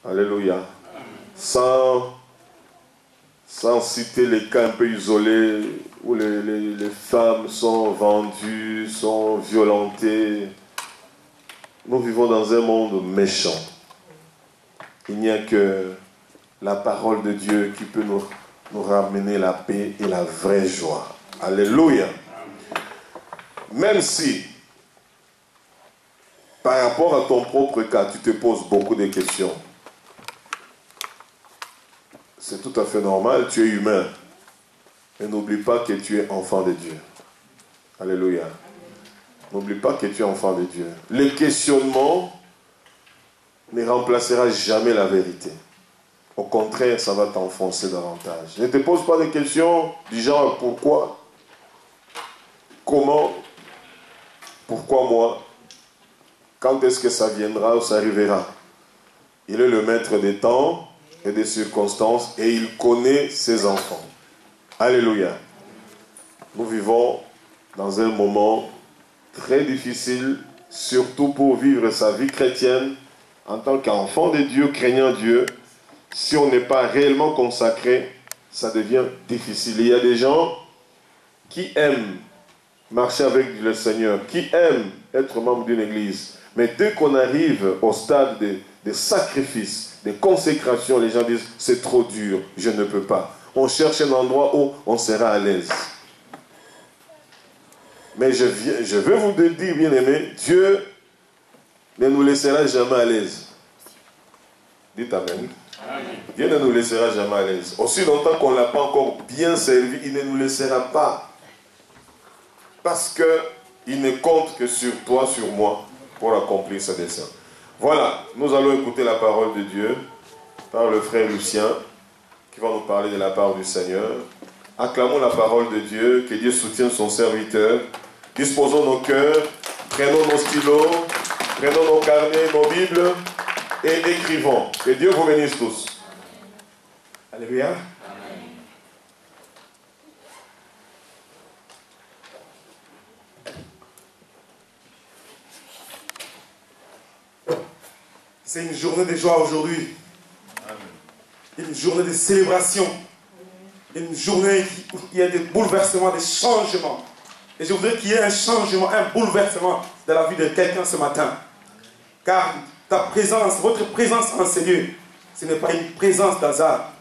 Alléluia. Sans citer les cas un peu isolés où les femmes sont vendues, sont violentées. Nous vivons dans un monde méchant. Il n'y a que la parole de Dieu qui peut nous ramener la paix et la vraie joie. Alléluia. Même si, par rapport à ton propre cas, tu te poses beaucoup de questions. C'est tout à fait normal, tu es humain. Mais n'oublie pas que tu es enfant de Dieu. Alléluia. N'oublie pas que tu es enfant de Dieu. Le questionnement ne remplacera jamais la vérité. Au contraire, ça va t'enfoncer davantage. Ne te pose pas de questions du genre pourquoi, comment, pourquoi moi, quand est-ce que ça viendra ou ça arrivera. Il est le maître des temps et des circonstances et il connaît ses enfants. Alléluia. Nous vivons dans un moment très difficile, surtout pour vivre sa vie chrétienne en tant qu'enfant de Dieu, craignant Dieu. Si on n'est pas réellement consacré, ça devient difficile. Il y a des gens qui aiment marcher avec le Seigneur, qui aiment être membre d'une église. Mais dès qu'on arrive au stade de sacrifice, de consécration, les gens disent « c'est trop dur, je ne peux pas ». On cherche un endroit où on sera à l'aise. Mais je veux vous dire, bien-aimés, Dieu ne nous laissera jamais à l'aise. Dites Amen. Dieu ne nous laissera jamais à l'aise. Aussi longtemps qu'on ne l'a pas encore bien servi, il ne nous laissera pas. Parce qu'il ne compte que sur toi, sur moi, pour accomplir ce dessein. Voilà, nous allons écouter la parole de Dieu par le frère Lucien, qui va nous parler de la part du Seigneur. Acclamons la parole de Dieu, que Dieu soutienne son serviteur. Disposons nos cœurs, prenons nos stylos, prenons nos carnets, nos Bibles, et écrivons. Que Dieu vous bénisse tous. Alléluia. C'est une journée de joie aujourd'hui. Une journée de célébration. Une journée où il y a des bouleversements, des changements. Et je voudrais qu'il y ait un changement, un bouleversement dans la vie de quelqu'un ce matin. Car ta présence, votre présence en Seigneur, ce n'est pas une présence d'hasard.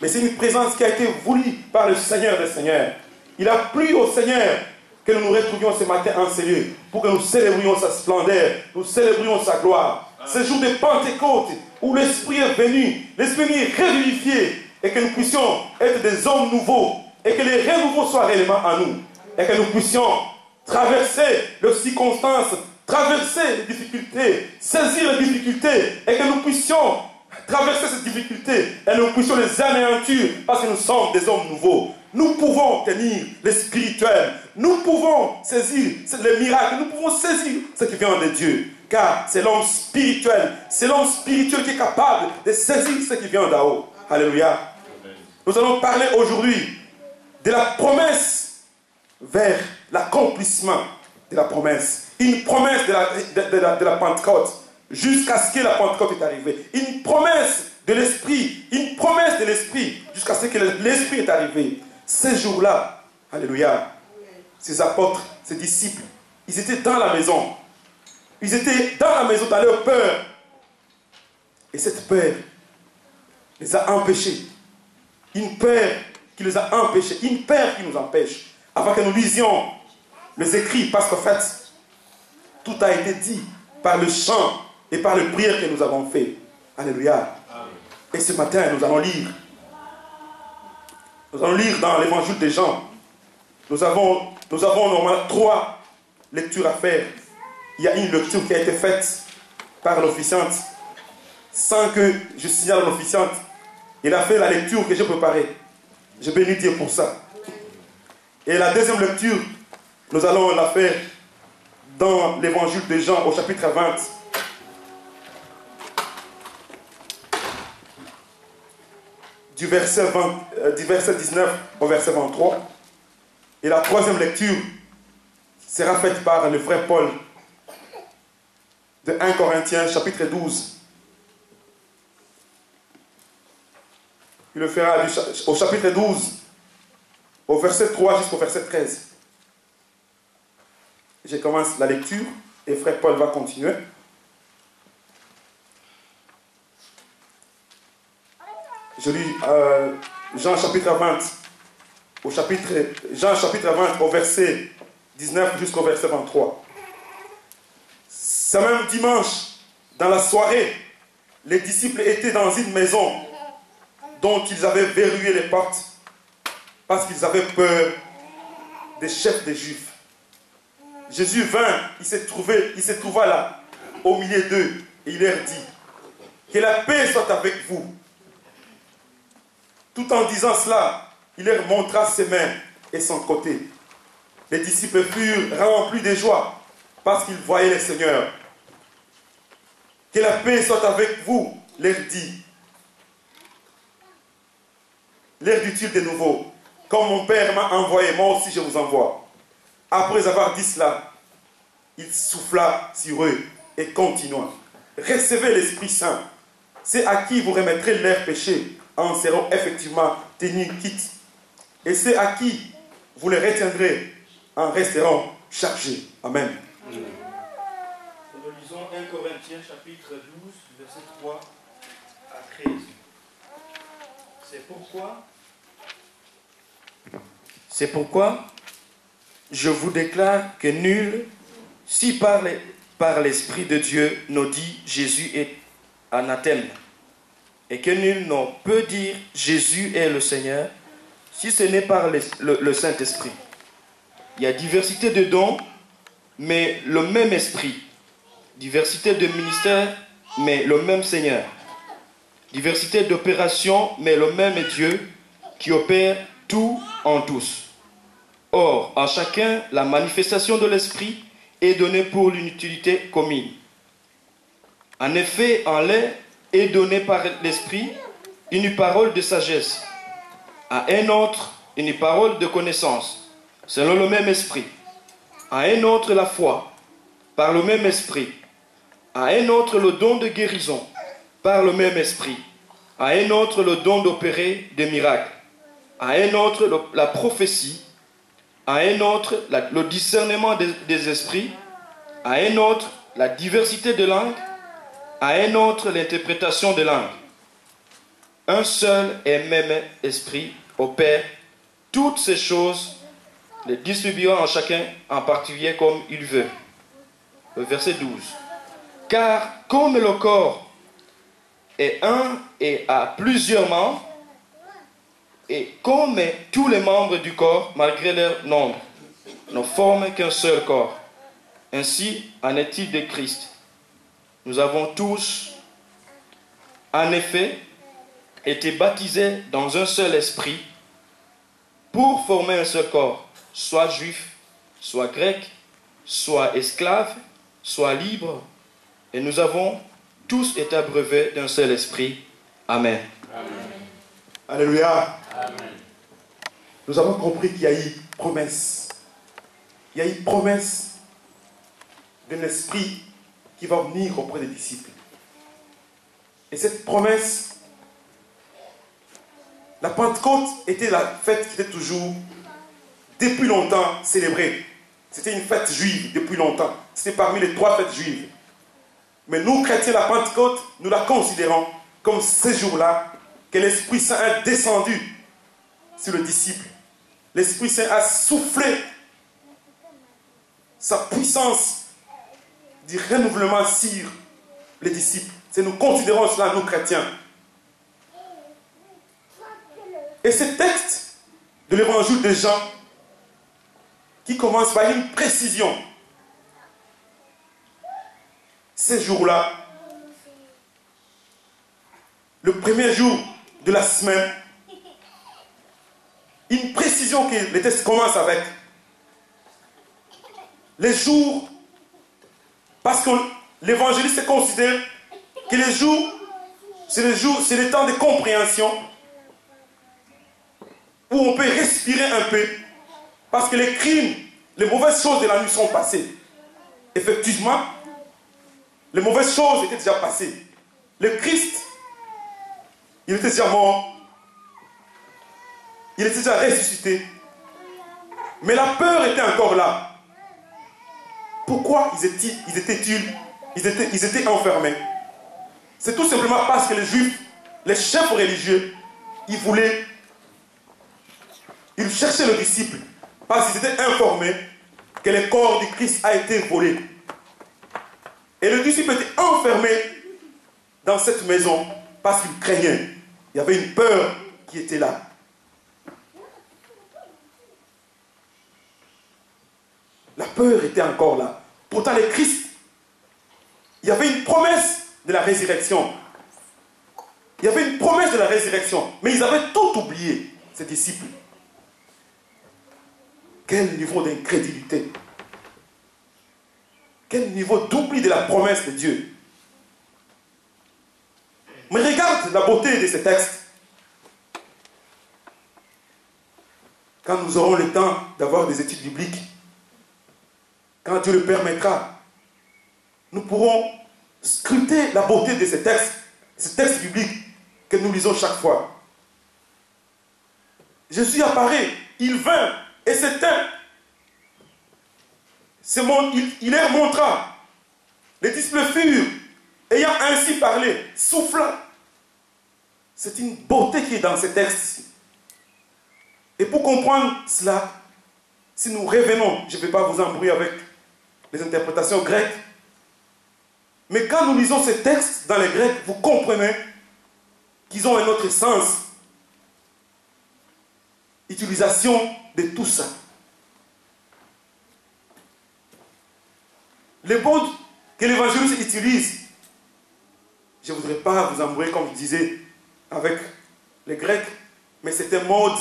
Mais c'est une présence qui a été voulue par le Seigneur des Seigneurs. Il a plu au Seigneur que nous nous retrouvions ce matin en Seigneur pour que nous célébrions sa splendeur, nous célébrions sa gloire. Ce jour de Pentecôte où l'Esprit est venu, l'Esprit est revivifié et que nous puissions être des hommes nouveaux et que les renouveaux soient réellement en nous et que nous puissions traverser les circonstances, traverser les difficultés, saisir les difficultés et que nous puissions traverser ces difficultés et nous puissions les anéantir parce que nous sommes des hommes nouveaux. Nous pouvons tenir les spirituels, nous pouvons saisir les miracles, nous pouvons saisir ce qui vient de Dieu. Car c'est l'homme spirituel qui est capable de saisir ce qui vient d'en haut. Alléluia. Nous allons parler aujourd'hui de la promesse vers l'accomplissement de la promesse. Une promesse de la Pentecôte jusqu'à ce que la Pentecôte est arrivée. Une promesse de l'Esprit. Une promesse de l'Esprit jusqu'à ce que l'Esprit est arrivé. Ces jours-là, alléluia, ces apôtres, ces disciples, ils étaient dans la maison. Ils étaient dans la maison, dans leur peur. Et cette peur les a empêchés. Une peur qui les a empêchés. Une peur qui nous empêche. Avant que nous lisions les écrits. Parce qu'en fait, tout a été dit par le chant et par les prières que nous avons fait. Alléluia. Et ce matin, nous allons lire. Nous allons lire dans l'évangile des Jean. Nous avons normalement 3 lectures à faire. Il y a une lecture qui a été faite par l'officiante. Sans que je signale l'officiante. Il a fait la lecture que j'ai préparée. Je bénis Dieu pour ça. Et la deuxième lecture, nous allons la faire dans l'évangile de Jean au chapitre 20. Du verset 19 au verset 23. Et la troisième lecture sera faite par le frère Paul de 1 Corinthiens chapitre 12 Il le fera au chapitre 12, au verset 3 jusqu'au verset 13. Je commence la lecture et frère Paul va continuer. Je lis Jean chapitre 20, Jean chapitre 20 au verset 19 jusqu'au verset 23. Ce même dimanche, dans la soirée, les disciples étaient dans une maison dont ils avaient verrouillé les portes parce qu'ils avaient peur des chefs des Juifs. Jésus vint, il se trouva là, au milieu d'eux, et il leur dit, que la paix soit avec vous. Tout en disant cela, il leur montra ses mains et son côté. Les disciples furent remplis de joie parce qu'ils voyaient le Seigneur. Que la paix soit avec vous, leur dit. Leur dit-il de nouveau, comme mon Père m'a envoyé, moi aussi je vous envoie. Après avoir dit cela, il souffla sur eux et continua. Recevez l'Esprit Saint. C'est à qui vous remettrez leurs péchés en seront effectivement tenus quittes. Et c'est à qui vous les retiendrez en resteront chargés. Amen. Nous lisons 1 Corinthiens chapitre 12, verset 3 à 13. C'est pourquoi je vous déclare que nul, si par l'Esprit de Dieu, nous dit Jésus est anathème, et que nul ne peut dire Jésus est le Seigneur, si ce n'est par le Saint-Esprit. Il y a diversité de dons, mais le même Esprit. Diversité de ministères, mais le même Seigneur. Diversité d'opérations, mais le même Dieu qui opère tout en tous. Or, à chacun, la manifestation de l'Esprit est donnée pour l'utilité commune. En effet, en l'un est donnée par l'Esprit une parole de sagesse, à un autre une parole de connaissance, selon le même Esprit, à un autre la foi, par le même Esprit, à un autre le don de guérison, par le même Esprit, à un autre le don d'opérer des miracles, à un autre la prophétie, à un autre le discernement des esprits, à un autre la diversité de langues, à un autre l'interprétation des langues. Un seul et même Esprit opère toutes ces choses, les distribuant en chacun en particulier comme il veut. Le verset 12. Car comme le corps est un et a plusieurs membres, et comme tous les membres du corps, malgré leur nombre, ne forment qu'un seul corps, ainsi en est-il de Christ. Nous avons tous, en effet, été baptisés dans un seul esprit pour former un seul corps, soit juif, soit grec, soit esclave, soit libre, et nous avons tous été abreuvés d'un seul esprit. Amen. Amen. Alléluia. Amen. Nous avons compris qu'il y a eu promesse. Il y a eu promesse d'un esprit qui va venir auprès des disciples. Et cette promesse, la Pentecôte était la fête qui était toujours, depuis longtemps, célébrée. C'était une fête juive depuis longtemps. C'était parmi les 3 fêtes juives. Mais nous, chrétiens, la Pentecôte, nous la considérons comme ce jour-là que l'Esprit Saint est descendu sur le disciple. L'Esprit Saint a soufflé sa puissance du renouvellement sur les disciples. C'est nous considérons cela, nous chrétiens. Et ce texte de l'évangile de Jean, qui commence par une précision. Ces jours-là, le premier jour de la semaine, une précision que le texte commence avec. Les jours, parce que l'évangéliste considère que les jours, c'est le temps de compréhension où on peut respirer un peu, parce que les crimes, les mauvaises choses de la nuit sont passées. Effectivement, les mauvaises choses étaient déjà passées. Le Christ, il était déjà mort, il était déjà ressuscité. Mais la peur était encore là. Pourquoi ils étaient enfermés? C'est tout simplement parce que les Juifs, les chefs religieux, ils cherchaient le disciple. Parce qu'ils étaient informés que le corps du Christ a été volé. Et le disciple était enfermé dans cette maison parce qu'il craignait. Il y avait une peur qui était là. La peur était encore là. Pourtant, le Christ, il y avait une promesse de la résurrection. Il y avait une promesse de la résurrection. Mais ils avaient tout oublié, ces disciples. Quel niveau d'incrédulité. Quel niveau d'oubli de la promesse de Dieu. Mais regarde la beauté de ces textes. Quand nous aurons le temps d'avoir des études bibliques, quand Dieu le permettra, nous pourrons scruter la beauté de ces textes bibliques que nous lisons chaque fois. Jésus apparaît, il vint et s'éteint. Il leur montra. Les disciples furent, ayant ainsi parlé, soufflant. C'est une beauté qui est dans ces textes. Et pour comprendre cela, si nous revenons, je ne vais pas vous embrouiller avec les interprétations grecques, mais quand nous lisons ces textes dans les Grecs, vous comprenez qu'ils ont un autre sens. Utilisation de tout ça. Les mots que l'évangéliste utilise, je ne voudrais pas vous embrouiller comme je disais avec les Grecs, mais c'est un mode,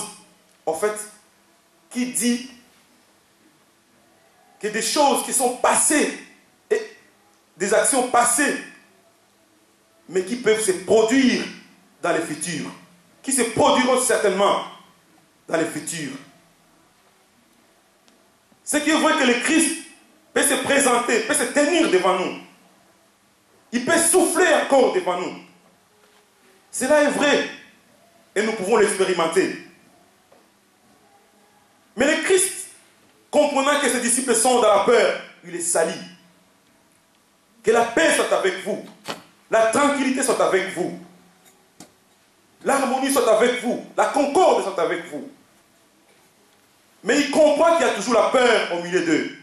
en fait, qui dit que des choses qui sont passées, et des actions passées, mais qui peuvent se produire dans le futur, qui se produiront certainement dans le futur. Ce qui est vrai que le Christ peut se présenter, peut se tenir devant nous. Il peut souffler encore devant nous. Cela est vrai et nous pouvons l'expérimenter. Mais le Christ, comprenant que ses disciples sont dans la peur, il les salit. Que la paix soit avec vous, la tranquillité soit avec vous, l'harmonie soit avec vous, la concorde soit avec vous. Mais il comprend qu'il y a toujours la peur au milieu d'eux.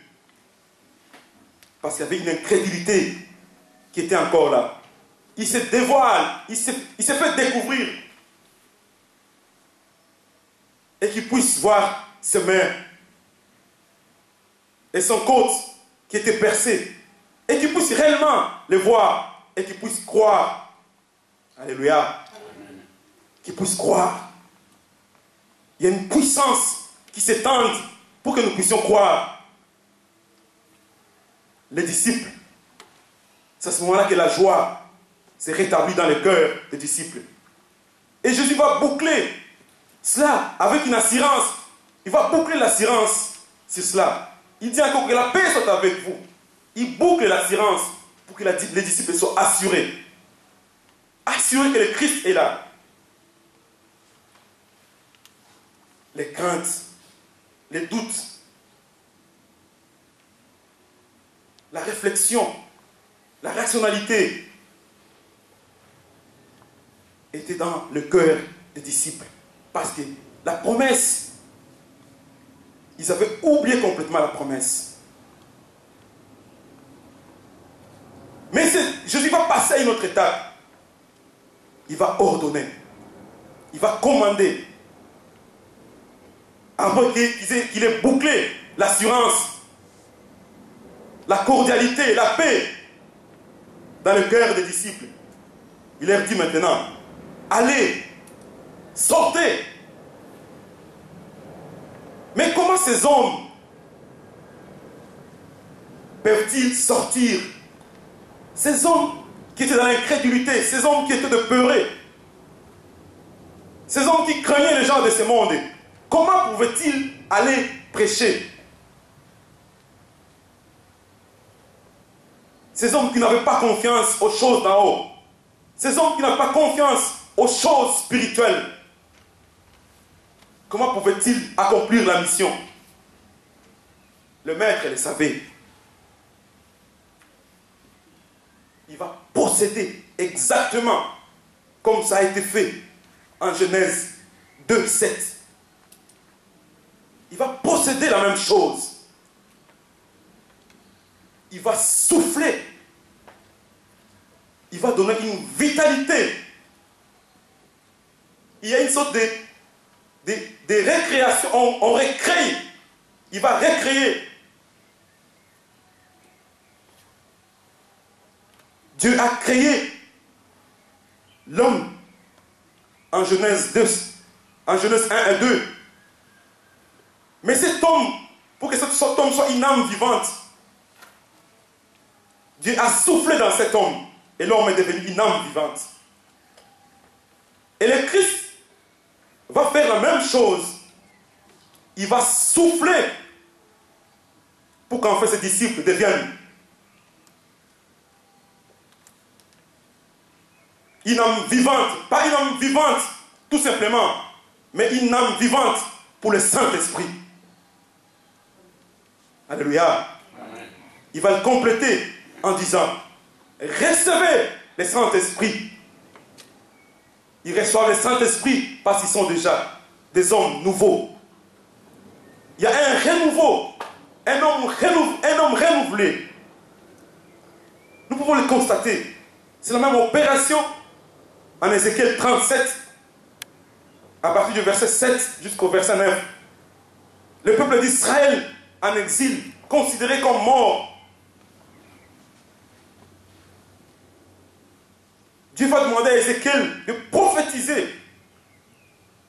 Parce qu'il y avait une incrédulité qui était encore là. Il se dévoile, il se fait découvrir. Et qu'il puisse voir ses mains et son côte qui était percée. Et qu'il puisse réellement le voir et qu'il puisse croire. Alléluia. Qu'il puisse croire. Il y a une puissance qui s'étende pour que nous puissions croire. Les disciples, c'est à ce moment-là que la joie s'est rétablie dans le cœur des disciples. Et Jésus va boucler cela avec une assurance. Il va boucler l'assurance sur cela. Il dit encore que la paix soit avec vous. Il boucle l'assurance pour que les disciples soient assurés. Assurés que le Christ est là. Les craintes, les doutes, la réflexion, la rationalité était dans le cœur des disciples. Parce que la promesse, ils avaient oublié complètement la promesse. Mais Jésus va passer à une autre étape. Il va ordonner. Il va commander. Avant qu'il ait bouclé l'assurance, la cordialité, la paix dans le cœur des disciples. Il leur dit maintenant, allez, sortez. Mais comment ces hommes peuvent-ils sortir? Ces hommes qui étaient dans l'incrédulité, ces hommes qui étaient de peureux, ces hommes qui craignaient les gens de ce monde, comment pouvaient-ils aller prêcher? Ces hommes qui n'avaient pas confiance aux choses d'en haut. Ces hommes qui n'avaient pas confiance aux choses spirituelles. comment pouvait-il accomplir la mission? Le maître le savait. Il va posséder exactement comme ça a été fait en Genèse 2, 7. Il va posséder la même chose. Il va souffler. Il va donner une vitalité. Il y a une sorte de récréation. On récrée. Il va récréer. Dieu a créé l'homme en Genèse 2, en Genèse 1 et 2. Mais cet homme, pour que cet homme soit une âme vivante, Dieu a soufflé dans cet homme et l'homme est devenu une âme vivante. Et le Christ va faire la même chose. Il va souffler pour qu'en fait ses disciples deviennent une âme vivante, pas une âme vivante tout simplement, mais une âme vivante pour le Saint-Esprit. Alléluia. Amen. Il va le compléter en disant, recevez le Saint-Esprit. Ils reçoivent le Saint-Esprit parce qu'ils sont déjà des hommes nouveaux. Il y a un renouveau, un homme renouvelé. Nous pouvons le constater. C'est la même opération en Ézéchiel 37, à partir du verset 7 jusqu'au verset 9. Le peuple d'Israël en exil, considéré comme mort. Dieu va demander à Ézéchiel de prophétiser.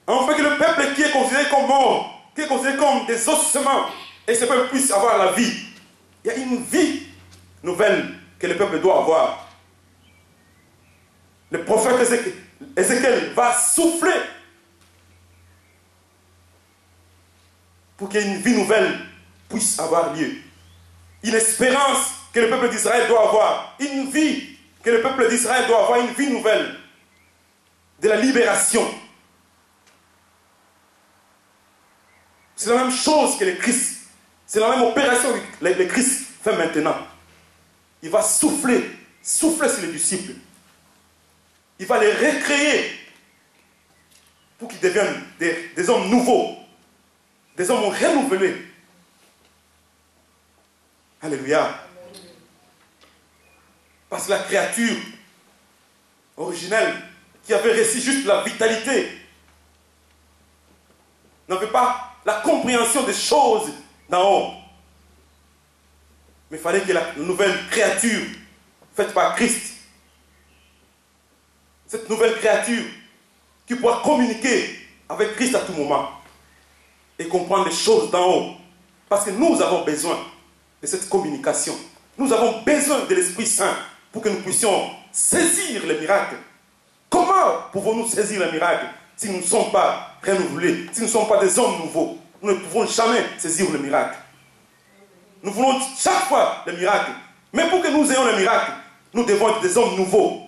Afin que le peuple qui est considéré comme mort, qui est considéré comme des ossements, et ce peuple puisse avoir la vie. Il y a une vie nouvelle que le peuple doit avoir. Le prophète Ézéchiel va souffler pour qu'une vie nouvelle puisse avoir lieu. Une espérance que le peuple d'Israël doit avoir. Une vie que le peuple d'Israël doit avoir, une vie nouvelle. De la libération. C'est la même chose que le Christ. C'est la même opération que le Christ fait maintenant. Il va souffler sur les disciples. Il va les recréer pour qu'ils deviennent des hommes nouveaux, des hommes renouvelés. Alléluia. Parce que la créature originelle qui avait reçu juste la vitalité n'avait pas la compréhension des choses d'en haut. Mais il fallait que la nouvelle créature faite par Christ, cette nouvelle créature qui pourra communiquer avec Christ à tout moment et comprendre les choses d'en haut. Parce que nous avons besoin de cette communication. Nous avons besoin de l'Esprit Saint pour que nous puissions saisir les miracles. Comment pouvons-nous saisir les miracles si nous ne sommes pas renouvelés, si nous ne sommes pas des hommes nouveaux? Nous ne pouvons jamais saisir le miracle. Nous voulons chaque fois le miracle. Mais pour que nous ayons le miracle, nous devons être des hommes nouveaux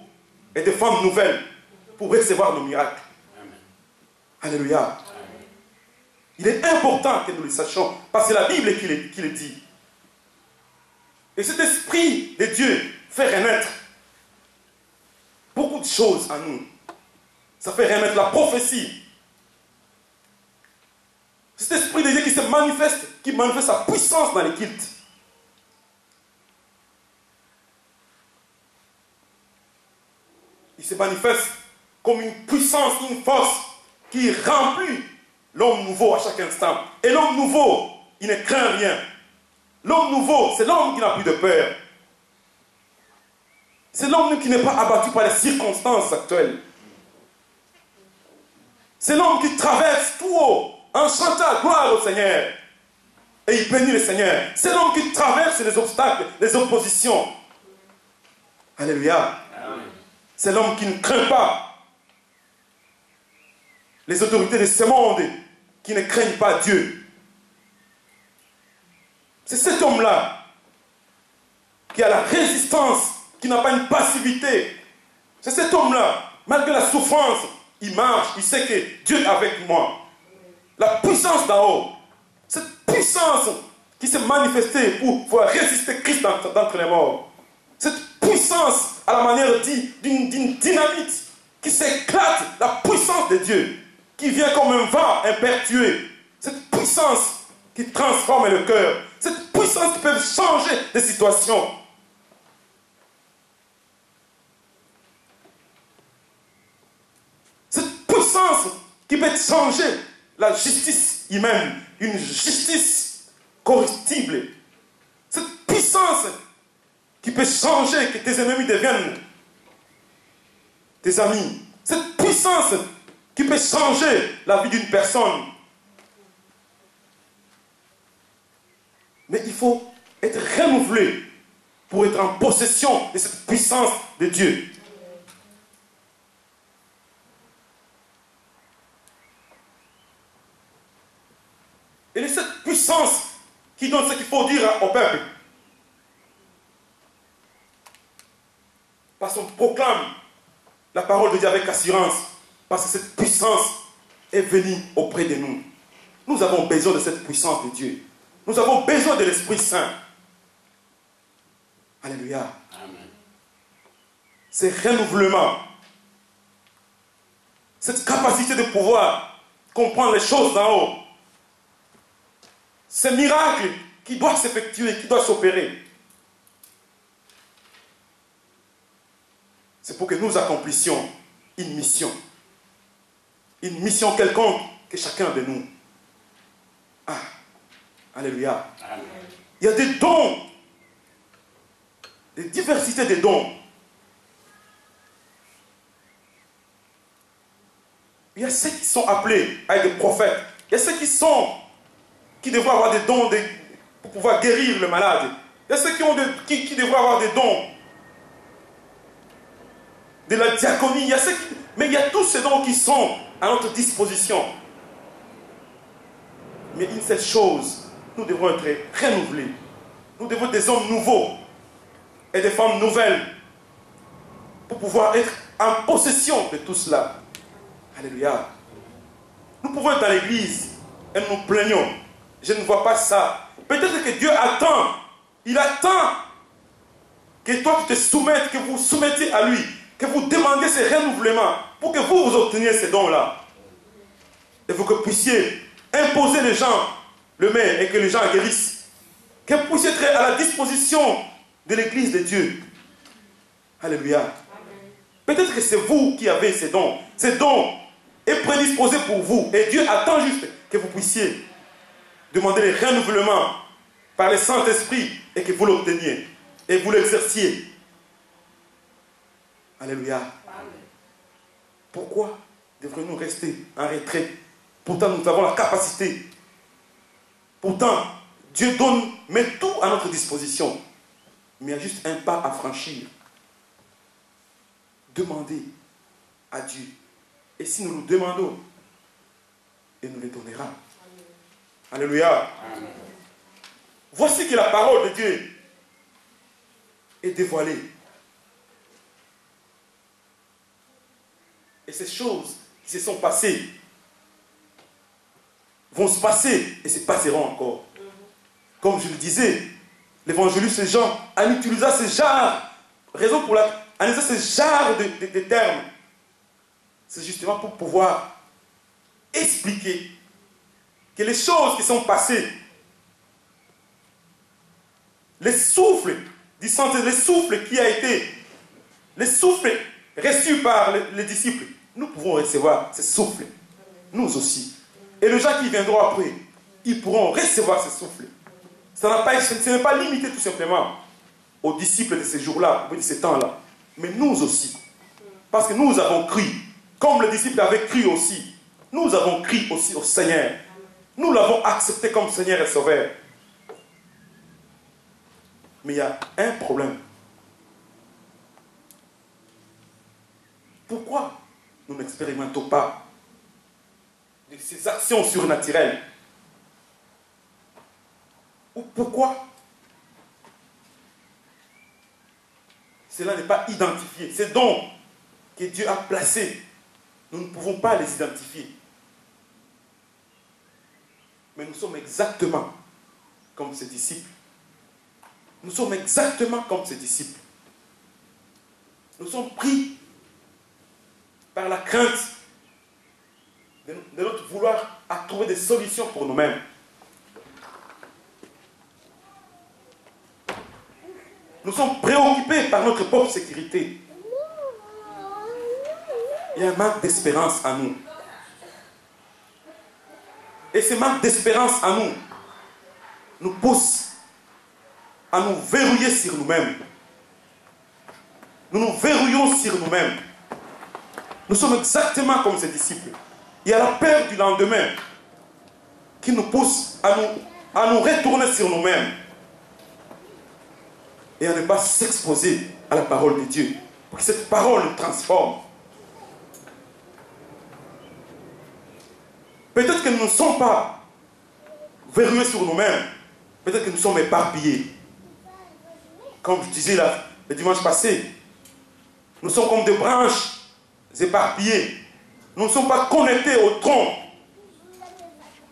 et des femmes nouvelles pour recevoir le miracle. Amen. Alléluia. Amen. Il est important que nous le sachions parce que c'est la Bible qui le dit. Et cet esprit de Dieu fait renaître beaucoup de choses en nous. Ça fait renaître la prophétie. Cet esprit de Dieu qui manifeste sa puissance dans les cultes. Il se manifeste comme une puissance, une force qui remplit l'homme nouveau à chaque instant. Et l'homme nouveau, il ne craint rien. L'homme nouveau, c'est l'homme qui n'a plus de peur. C'est l'homme qui n'est pas abattu par les circonstances actuelles. C'est l'homme qui traverse tout haut en chantant gloire au Seigneur. Et il bénit le Seigneur. C'est l'homme qui traverse les obstacles, les oppositions. Alléluia. Amen. C'est l'homme qui ne craint pas les autorités de ce monde, qui ne craignent pas Dieu. C'est cet homme-là qui a la résistance, qui n'a pas une passivité. C'est cet homme-là, malgré la souffrance, il marche, il sait que Dieu est avec moi. la puissance d'en haut, cette puissance qui s'est manifestée pour pouvoir résister Christ d'entre les morts, cette puissance à la manière d'une dynamite qui s'éclate, la puissance de Dieu, qui vient comme un vent impétueux, cette puissance qui transforme le cœur, cette puissance qui peut changer des situations. Cette puissance qui peut changer la justice humaine, une justice corruptible. Cette puissance qui peut changer que tes ennemis deviennent tes amis. Cette puissance qui peut changer la vie d'une personne. Mais il faut être renouvelé pour être en possession de cette puissance de Dieu. Et c'est cette puissance qui donne ce qu'il faut dire au peuple. Parce qu'on proclame la parole de Dieu avec assurance. Parce que cette puissance est venue auprès de nous. Nous avons besoin de cette puissance de Dieu. Nous avons besoin de l'Esprit Saint. Alléluia. Amen. C'est renouvellement. Cette capacité de pouvoir comprendre les choses d'en haut. Ce miracle qui doit s'effectuer, qui doit s'opérer. C'est pour que nous accomplissions une mission. Une mission quelconque que chacun de nous a. Alléluia. Amen. Il y a des dons, des diversités de dons. Il y a ceux qui sont appelés à être des prophètes. Il y a ceux qui devraient avoir des dons pour pouvoir guérir le malade. Il y a ceux qui devraient avoir des dons de la diaconie. Mais il y a tous ces dons qui sont à notre disposition. Mais une seule chose, nous devons être renouvelés. Nous devons être des hommes nouveaux et des femmes nouvelles pour pouvoir être en possession de tout cela. Alléluia. Nous pouvons être dans l'église et nous nous plaignons. Je ne vois pas ça. Peut-être que Dieu attend. Il attend que toi tu te soumettes, que vous vous soumettez à lui, que vous demandiez ce renouvellement pour que vous obteniez ces dons-là. Et vous que puissiez imposer les gens le maire et que les gens guérissent. Que vous puissiez être à la disposition de l'église de Dieu. Alléluia. Peut-être que c'est vous qui avez ces dons. Ces dons est prédisposé pour vous. Et Dieu attend juste que vous puissiez demander le renouvellement par le Saint-Esprit et que vous l'obteniez. Et vous l'exerciez. Alléluia. Amen. Pourquoi devrions-nous rester en retrait? Pourtant, nous avons la capacité. Pourtant, Dieu met tout à notre disposition. Mais il y a juste un pas à franchir. Demandez à Dieu. Et si nous nous demandons, il nous les donnera. Amen. Alléluia. Amen. Voici que la parole de Dieu est dévoilée. Et ces choses qui se sont passées vont se passer et se passeront encore. Comme je le disais, l'évangéliste Jean, en utilisant ce genre, raison pour laquelle, en utilisant ce genre de termes, c'est justement pour pouvoir expliquer que les choses qui sont passées, les souffles du Saint-Esprit, les souffles qui a été, les souffles reçus par les disciples, nous pouvons recevoir ces souffles, nous aussi. Et les gens qui viendront après, ils pourront recevoir ces souffles. Ce n'est pas limité tout simplement aux disciples de ces jours-là, de ces temps-là, mais nous aussi. Parce que nous avons cru, comme les disciples avaient cru aussi. Nous avons cru aussi au Seigneur. Nous l'avons accepté comme Seigneur et Sauveur. Mais il y a un problème. Pourquoi nous n'expérimentons pas de ces actions surnaturelles? Ou pourquoi cela n'est pas identifié? Ces dons que Dieu a placés, nous ne pouvons pas les identifier. Mais nous sommes exactement comme ses disciples. Nous sommes exactement comme ses disciples. Nous sommes pris par la crainte de notre vouloir à trouver des solutions pour nous-mêmes. Nous sommes préoccupés par notre propre sécurité. Il y a un manque d'espérance en nous. Et ce manque d'espérance en nous nous pousse à nous verrouiller sur nous-mêmes. Nous nous verrouillons sur nous-mêmes. Nous sommes exactement comme ces disciples. Il y a la peur du lendemain qui nous pousse à nous retourner sur nous-mêmes et à ne pas s'exposer à la parole de Dieu pour que cette parole nous transforme. Peut-être que nous ne sommes pas verrouillés sur nous-mêmes. Peut-être que nous sommes éparpillés. Comme je disais le dimanche passé, nous sommes comme des branches éparpillées. Nous ne sommes pas connectés au tronc.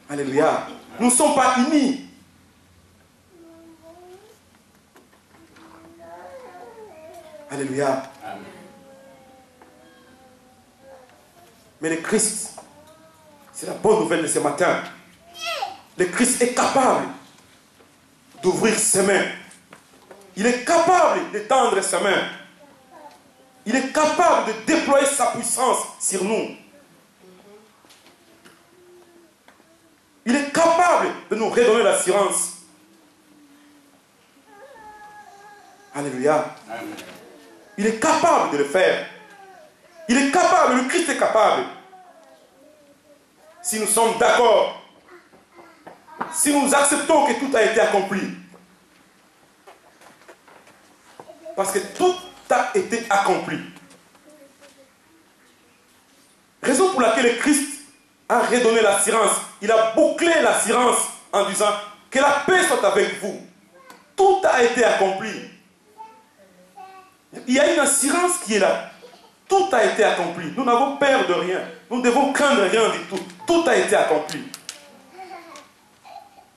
Alléluia. Nous ne sommes pas unis. Alléluia. Amen. Mais le Christ, c'est la bonne nouvelle de ce matin. Le Christ est capable d'ouvrir ses mains. Il est capable d'étendre ses mains. Il est capable de déployer sa puissance sur nous. Il est capable de nous redonner l'assurance. Alléluia. Amen. Il est capable de le faire. Il est capable, le Christ est capable. Si nous sommes d'accord, si nous acceptons que tout a été accompli, parce que tout a été accompli. Raison pour laquelle le Christ a redonné l'assurance. Il a bouclé l'assurance en disant que la paix soit avec vous. Tout a été accompli. Il y a une assurance qui est là. Tout a été accompli. Nous n'avons peur de rien. Nous ne devons craindre rien du tout. Tout a été accompli.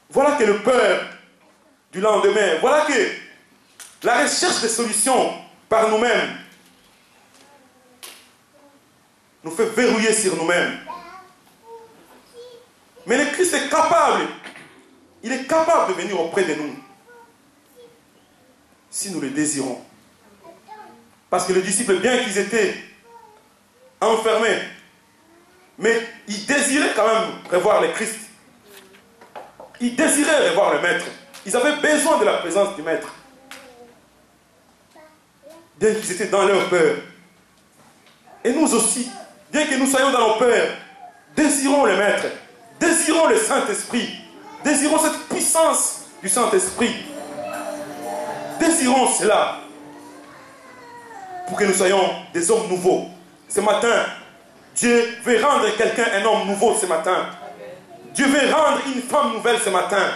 Voilà que le peur du lendemain, voilà que la recherche de solutions par nous-mêmes nous fait verrouiller sur nous-mêmes. Mais le Christ est capable. Il est capable de venir auprès de nous. Si nous le désirons. Parce que les disciples, bien qu'ils étaient enfermés, mais ils désiraient quand même revoir le Christ. Ils désiraient revoir le Maître. Ils avaient besoin de la présence du Maître. Bien qu'ils étaient dans leur peur. Et nous aussi, bien que nous soyons dans nos peurs, désirons le Maître. Désirons le Saint-Esprit. Désirons cette puissance du Saint-Esprit. Désirons cela. Pour que nous soyons des hommes nouveaux. Ce matin, Dieu veut rendre quelqu'un un homme nouveau ce matin. Dieu veut rendre une femme nouvelle ce matin.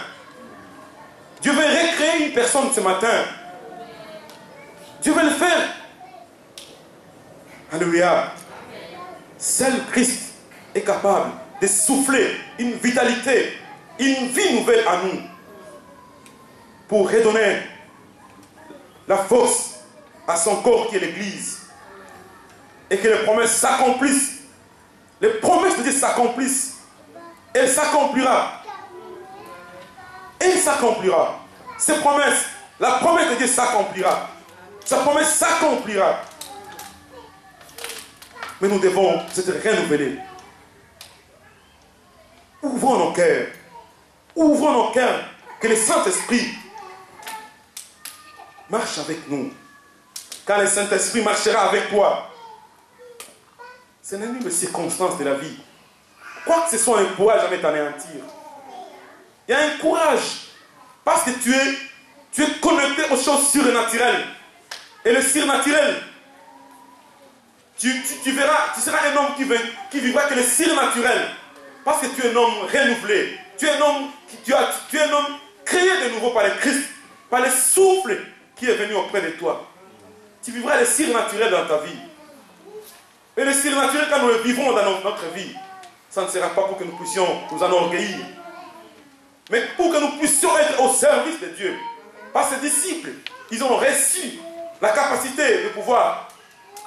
Dieu veut recréer une personne ce matin. Dieu veut le faire. Alléluia. Seul Christ est capable de souffler une vitalité, une vie nouvelle à nous. Pour redonner la force à son corps qui est l'Église. Et que les promesses s'accomplissent. Les promesses de Dieu s'accomplissent. Elle s'accomplira. Elle s'accomplira. Ces promesses, la promesse de Dieu s'accomplira. Sa promesse s'accomplira. Mais nous devons se renouveler. Ouvrons nos cœurs. Ouvrons nos cœurs. Que le Saint-Esprit marche avec nous. Quand le Saint-Esprit marchera avec toi, ce n'est pas une circonstance de la vie. Quoi que ce soit, ne pourra jamais t'anéantir. Il y a un courage. Parce que tu es connecté aux choses surnaturelles. Et le surnaturel, tu verras, tu seras un homme qui vivra que le surnaturel. Parce que tu es un homme renouvelé. Tu es un homme, tu es un homme créé de nouveau par le Christ. Par le souffle qui est venu auprès de toi. Tu vivras le surnaturel dans ta vie. Et le surnaturel, quand nous le vivons dans notre vie, ça ne sera pas pour que nous puissions nous enorgueillir. mais pour que nous puissions être au service de Dieu. Par ses disciples, ils ont reçu la capacité de pouvoir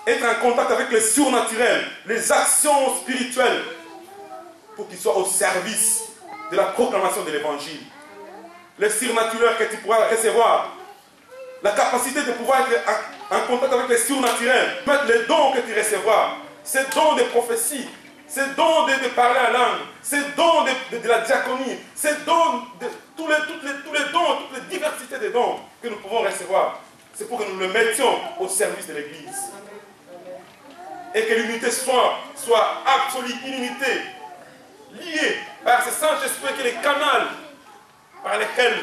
être en contact avec le surnaturel, les actions spirituelles, pour qu'ils soient au service de la proclamation de l'évangile. Le surnaturel que tu pourras recevoir, la capacité de pouvoir être en contact avec le surnaturel, mettre les dons que tu recevras, ces dons de prophétie, ces dons de parler en langue, ces dons de la diaconie, ces dons de tous les dons, toutes les diversités de dons que nous pouvons recevoir. C'est pour que nous le mettions au service de l'Église. Et que l'unité soit absolue, illimitée, liée par ce Saint-Esprit qui est le canal par lesquels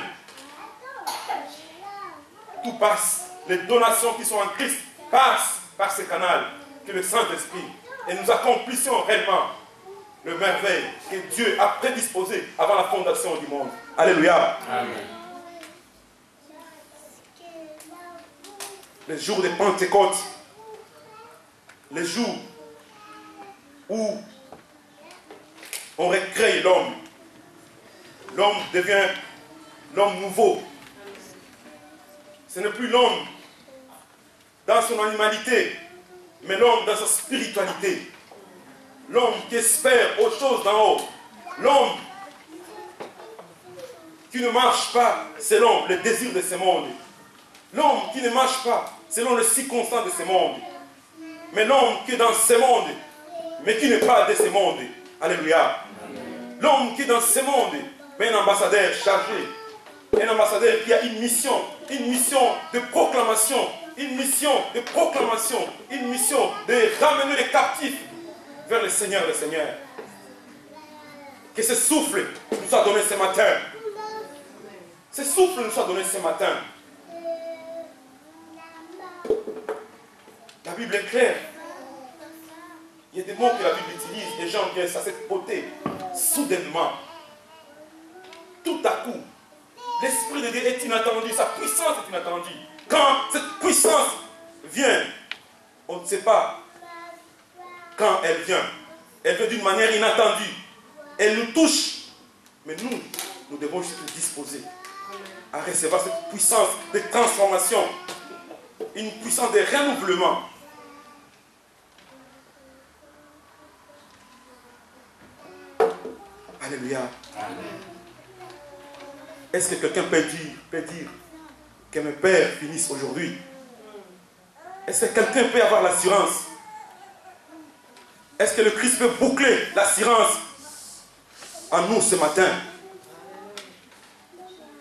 tout passe. Les donations qui sont en Christ passent par ce canal que le Saint-Esprit. Et nous accomplissions réellement le merveille que Dieu a prédisposé avant la fondation du monde. Alléluia. Amen. Les jours de Pentecôte, les jours où on recrée l'homme. L'homme devient l'homme nouveau. Ce n'est plus l'homme dans son animalité, mais l'homme dans sa spiritualité. L'homme qui espère aux choses d'en haut. L'homme qui ne marche pas selon les désirs de ce monde. L'homme qui ne marche pas selon les circonstances de ce monde. Mais l'homme qui est dans ce monde, mais qui n'est pas de ce monde. Alléluia. L'homme qui est dans ce monde, mais un ambassadeur chargé. Un ambassadeur qui a une mission de proclamation, une mission de ramener les captifs vers le Seigneur des Seigneurs. Que ce souffle nous soit donné ce matin. Ce souffle nous soit donné ce matin. La Bible est claire. Il y a des mots que la Bible utilise, des gens viennent à cette beauté, soudainement, tout à coup. L'Esprit de Dieu est inattendu, sa puissance est inattendue. Quand cette puissance vient, on ne sait pas quand elle vient. Elle vient d'une manière inattendue. Elle nous touche. Mais nous devons juste nous disposer à recevoir cette puissance de transformation. Une puissance de renouvellement. Alléluia. Amen. Est-ce que quelqu'un peut dire que mes pères finissent aujourd'hui? Est-ce que quelqu'un peut avoir l'assurance? Est-ce que le Christ peut boucler l'assurance en nous ce matin?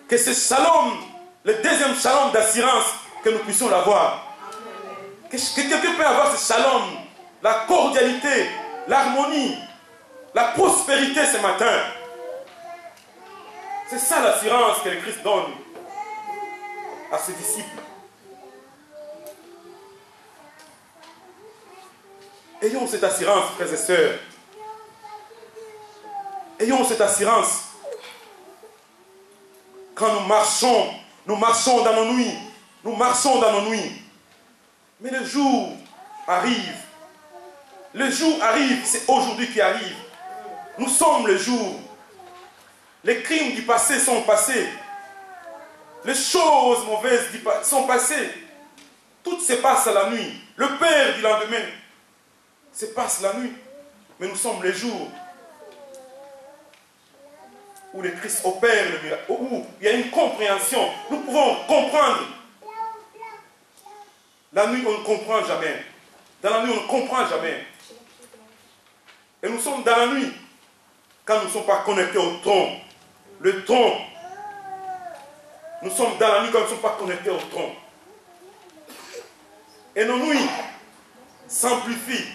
Que ce shalom, le deuxième shalom d'assurance, que nous puissions l'avoir. Que quelqu'un peut avoir ce shalom, la cordialité, l'harmonie, la prospérité ce matin. C'est ça l'assurance que le Christ donne à ses disciples. Ayons cette assurance, frères et sœurs. Ayons cette assurance. Quand nous marchons dans nos nuits. Nous marchons dans nos nuits. Mais le jour arrive. Le jour arrive, c'est aujourd'hui qui arrive. Nous sommes le jour. Les crimes du passé sont passés. Les choses mauvaises sont passées. Tout se passe à la nuit. Le Père du lendemain se passe la nuit. Mais nous sommes les jours où le Christ opère le miracle, où il y a une compréhension. Nous pouvons comprendre. La nuit, on ne comprend jamais. Dans la nuit, on ne comprend jamais. Et nous sommes dans la nuit quand nous ne sommes pas connectés au tronc. Le tronc. Nous sommes dans la nuit quand nous ne sommes pas connectés au tronc. Et nos nuits s'amplifient.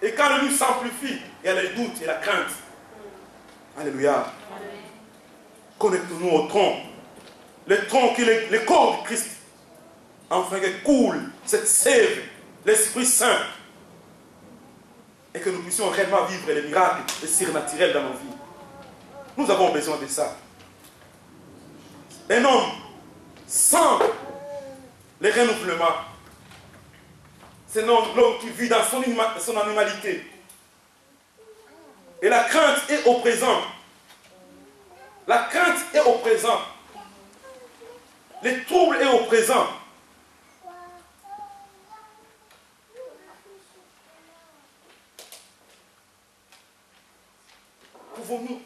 Et quand la nuit s'amplifie, il y a les doutes et la crainte. Alléluia. Connectons-nous au tronc. Le tronc qui est le corps du Christ. Enfin que coule cette sève, l'Esprit Saint. Et que nous puissions réellement vivre les miracles, les surnaturels dans nos vies. Nous avons besoin de ça. Un homme sans le renouvellement, c'est l'homme qui vit dans son animalité. Et la crainte est au présent. La crainte est au présent. Les troubles est au présent. Pouvons-nous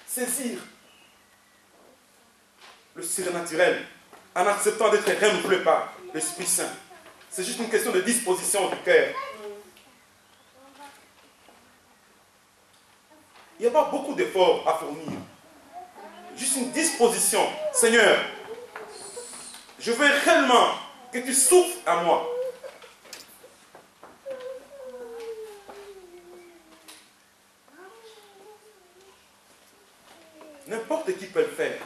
saisir le surnaturel en acceptant d'être renouvelé par l'Esprit Saint? C'est juste une question de disposition du cœur. Il n'y a pas beaucoup d'efforts à fournir. Juste une disposition. Seigneur, je veux réellement que tu souffles à moi. N'importe qui peut le faire.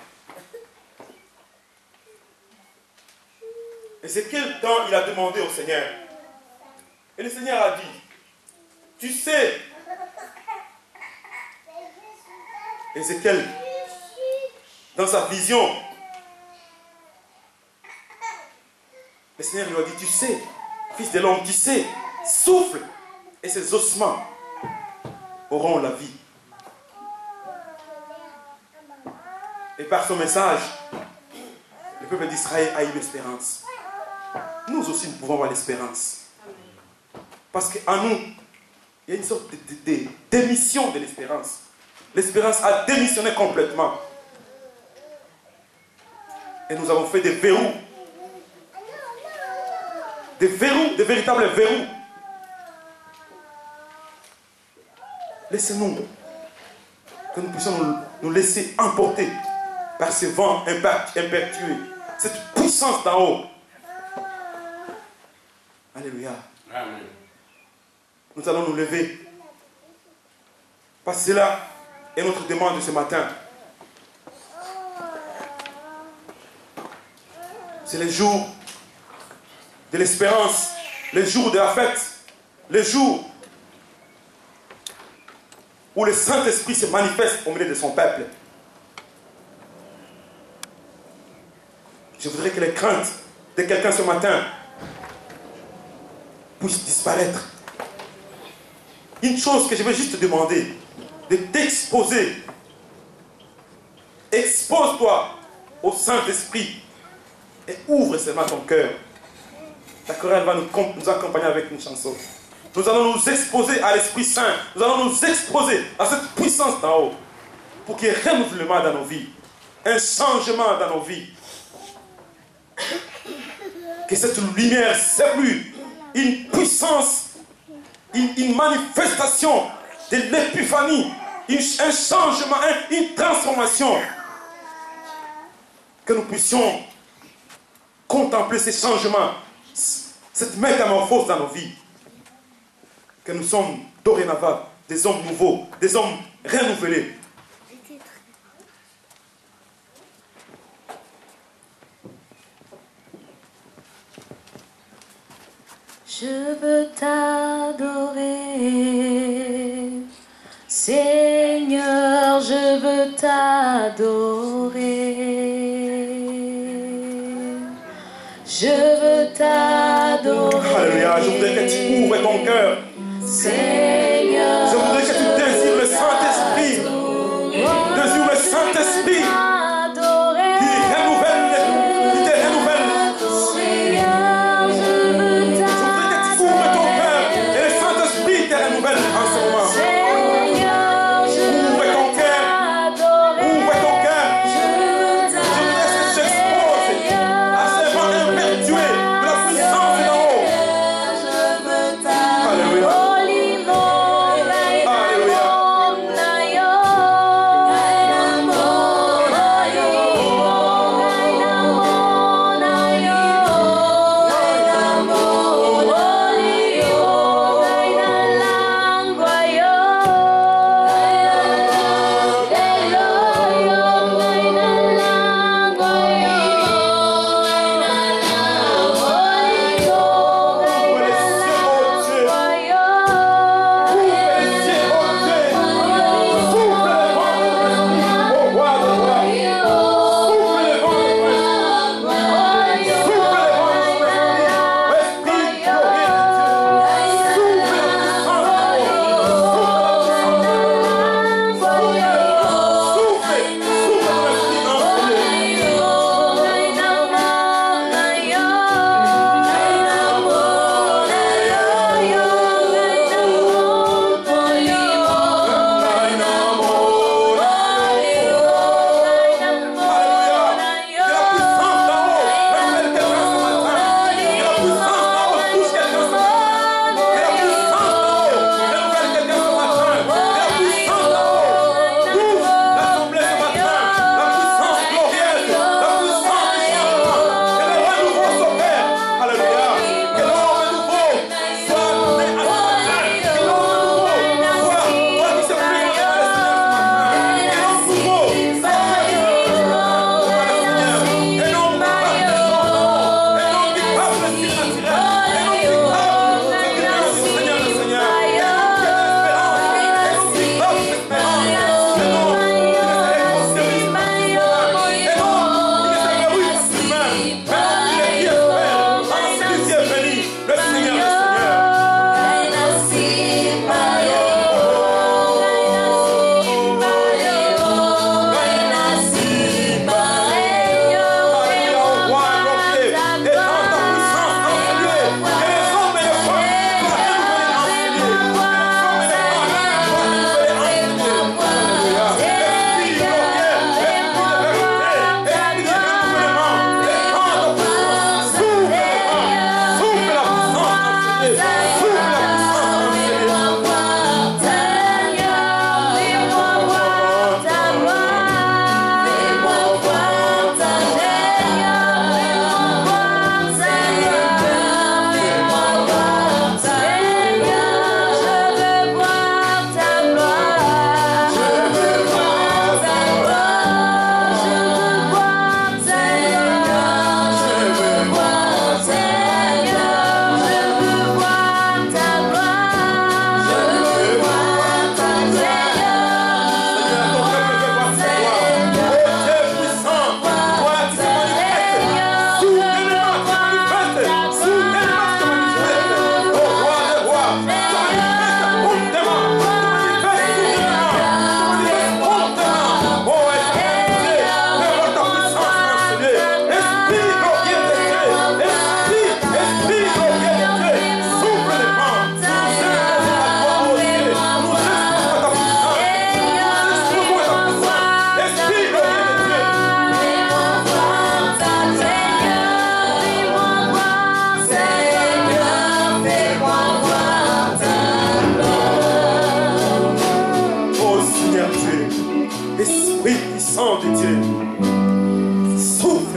Ézéchiel, quand il a demandé au Seigneur, et le Seigneur a dit, tu sais, Ézéchiel, dans sa vision, le Seigneur lui a dit, tu sais, fils de l'homme, tu sais, souffle, et ses ossements auront la vie. Et par son message, le peuple d'Israël a eu l'espérance. Nous aussi, nous pouvons avoir l'espérance. Parce qu'en nous, il y a une sorte de démission de l'espérance. L'espérance a démissionné complètement. Et nous avons fait des verrous. Des verrous, des véritables verrous. Laissez-nous que nous puissions nous laisser emporter par ce vent impétueux, cette puissance d'en haut. Alléluia. Amen. Nous allons nous lever. Parce que cela est notre demande de ce matin. C'est les jours de l'espérance, les jours de la fête, les jours où le Saint-Esprit se manifeste au milieu de son peuple. Je voudrais que les craintes de quelqu'un ce matin puissent disparaître. Une chose que je veux juste te demander, de t'exposer. Expose-toi au Saint-Esprit et ouvre seulement ton cœur. La chorale va nous accompagner avec une chanson. Nous allons nous exposer à l'Esprit Saint. Nous allons nous exposer à cette puissance d'en haut pour qu'il y ait un renouvellement dans nos vies, un changement dans nos vies. Que cette lumière s'éblouisse, une puissance, une manifestation de l'épiphanie, un changement, une transformation. Que nous puissions contempler ces changements, cette métamorphose dans nos vies. Que nous sommes dorénavant des hommes nouveaux, des hommes renouvelés. Je veux t'adorer, Seigneur, je veux t'adorer. Je veux t'adorer. Alléluia, je voudrais que tu ouvres ton cœur. Seigneur, je voudrais que tu désires le Saint-Esprit. Désire le Saint-Esprit. oh,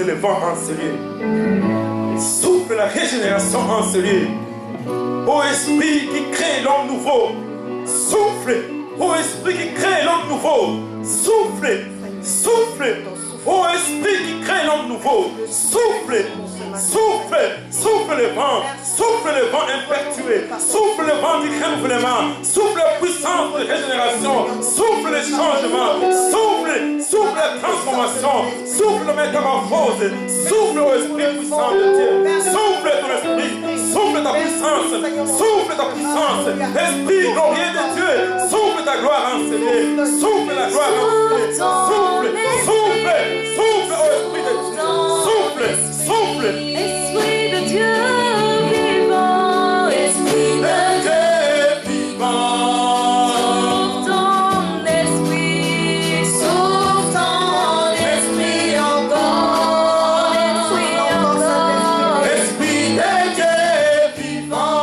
le vent en ce lieu. Souffle la régénération en ce lieu. Ô esprit qui crée l'homme nouveau, souffle. Ô esprit qui crée l'homme nouveau, souffle. Souffle. Ô esprit qui crée l'homme nouveau, souffle. Souffle. Souffle le vent impétueux, souffle le vent du renouvellement, souffle la puissance de régénération, souffle le changement, souffle la transformation, souffle la métamorphose, souffle au esprit puissant de Dieu, souffle ton esprit, souffle ta puissance, esprit glorieux de Dieu, souffle ta gloire enseignée, souffle la gloire enseignée, souffle au esprit de Dieu, souffle. Esprit de Dieu vivant, Esprit de Dieu vivant, souffle ton esprit, souffle ton esprit encore, Esprit de Dieu vivant,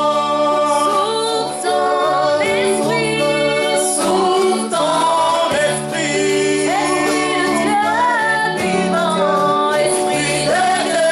souffle ton esprit, souffle ton esprit, Esprit de Dieu vivant, Esprit de Dieu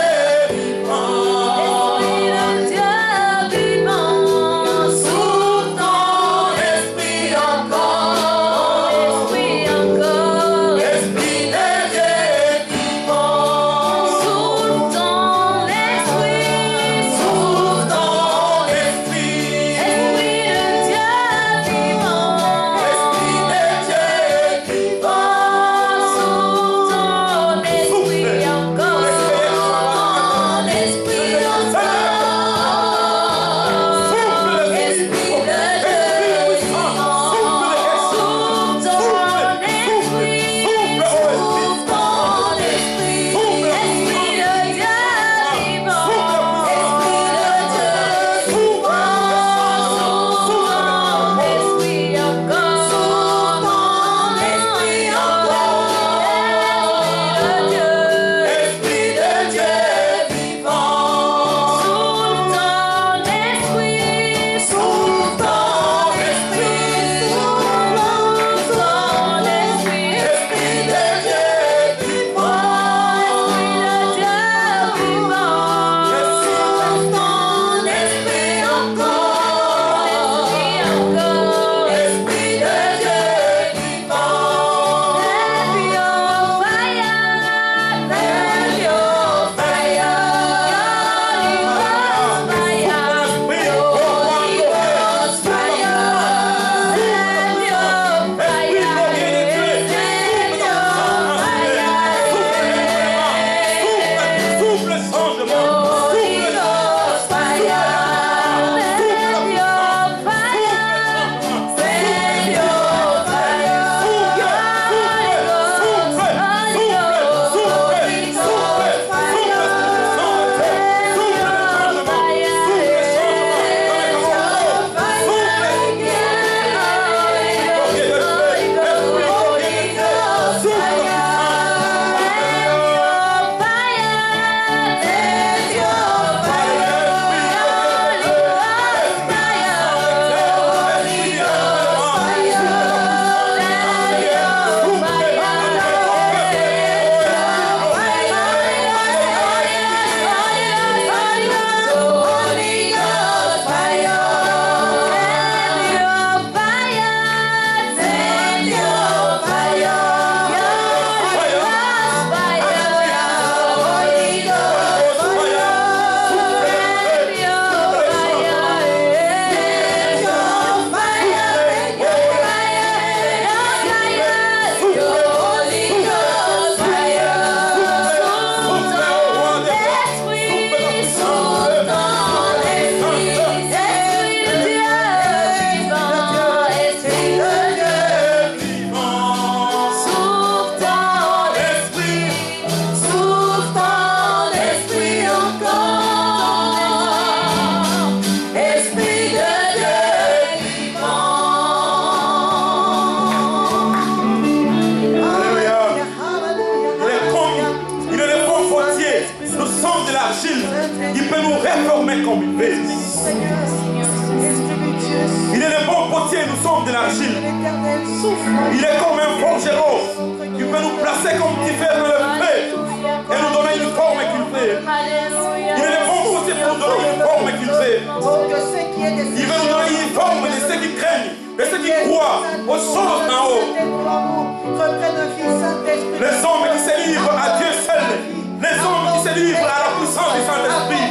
Il est le bon potier, nous sommes de l'argile. Il est comme un forgeron. Il peut nous placer comme différents dans le feu. et nous donner une forme qu'il veut. Il est bon aussi pour nous donner une forme qu'il veut. Il veut nous donner une forme de ceux qui craignent, de ceux qui croient aux choses d'en haut. Les hommes qui se livrent à Dieu seul. Les hommes qui se livrent à la puissance du Saint-Esprit.